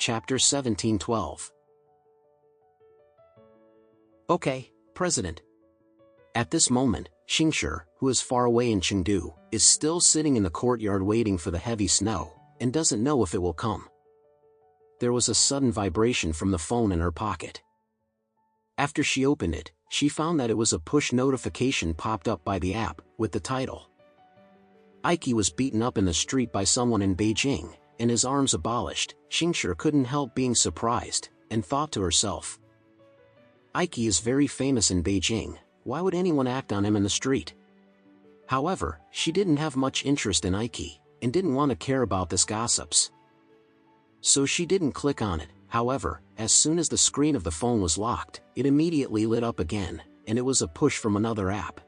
Chapter 1712. Okay, President. At this moment, Xingshi, who is far away in Chengdu, is still sitting in the courtyard waiting for the heavy snow, and doesn't know if it will come. There was a sudden vibration from the phone in her pocket. After she opened it, she found that it was a push notification popped up by the app, with the title. Ike was beaten up in the street by someone in Beijing, and his arms abolished. Xingshi couldn't help being surprised, and thought to herself, Ike is very famous in Beijing, why would anyone act on him in the street? However, she didn't have much interest in Ike, and didn't want to care about this gossips. So she didn't click on it. However, as soon as the screen of the phone was locked, it immediately lit up again, and it was a push from another app.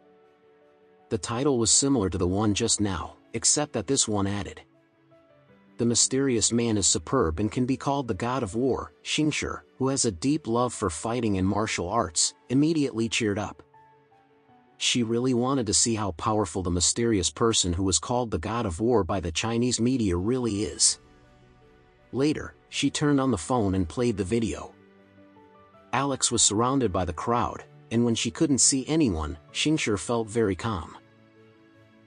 The title was similar to the one just now, except that this one added, "The mysterious man is superb and can be called the god of war." Xingshi, who has a deep love for fighting and martial arts, immediately cheered up. She really wanted to see how powerful the mysterious person who was called the god of war by the Chinese media really is. Later, she turned on the phone and played the video. Alex was surrounded by the crowd, and when she couldn't see anyone, Xingshi felt very calm.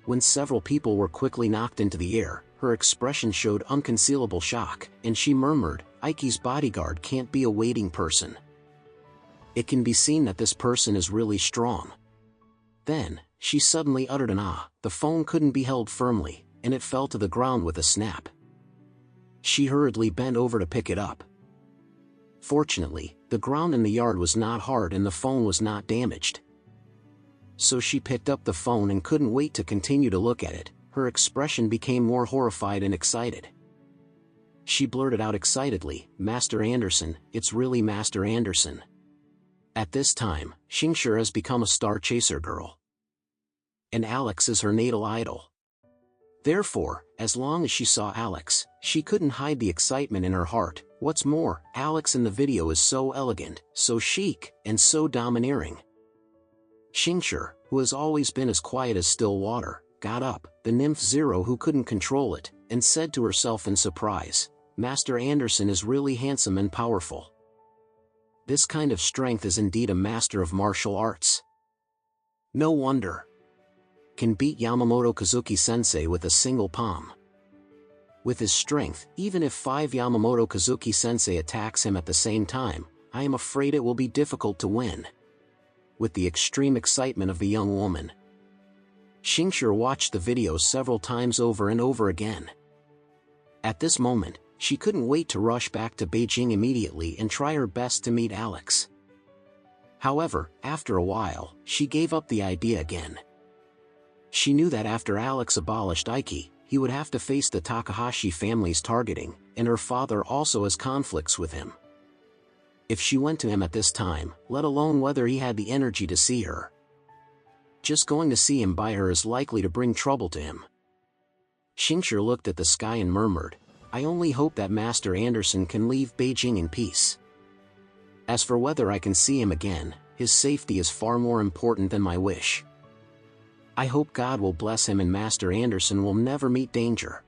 When several people were quickly knocked into the air, her expression showed unconcealable shock, and she murmured, "Ike's bodyguard can't be a waiting person. It can be seen that this person is really strong." Then, she suddenly uttered an "ah." The phone couldn't be held firmly, and it fell to the ground with a snap. She hurriedly bent over to pick it up. Fortunately, the ground in the yard was not hard and the phone was not damaged. So she picked up the phone and couldn't wait to continue to look at it. Her expression became more horrified and excited. She blurted out excitedly, "Master Anderson, it's really Master Anderson." At this time, Xingshi has become a star chaser girl. And Alex is her natal idol. Therefore, as long as she saw Alex, she couldn't hide the excitement in her heart. What's more, Alex in the video is so elegant, so chic, and so domineering. Xingshi, who has always been as quiet as still water, got up, the nymph Zero who couldn't control it, and said to herself in surprise, "Master Anderson is really handsome and powerful. This kind of strength is indeed a master of martial arts. No wonder. Can beat Yamamoto Kazuki-sensei with a single palm. With his strength, even if 5 Yamamoto Kazuki-sensei attacks him at the same time, I am afraid it will be difficult to win." With the extreme excitement of the young woman, Xingshi watched the video several times over and over again. At this moment, she couldn't wait to rush back to Beijing immediately and try her best to meet Alex. However, after a while, she gave up the idea again. She knew that after Alex abolished Ike, he would have to face the Takahashi family's targeting, and her father also has conflicts with him. If she went to him at this time, let alone whether he had the energy to see her, just going to see him by her is likely to bring trouble to him. Xingshi looked at the sky and murmured, "I only hope that Master Anderson can leave Beijing in peace. As for whether I can see him again, his safety is far more important than my wish. I hope God will bless him and Master Anderson will never meet danger."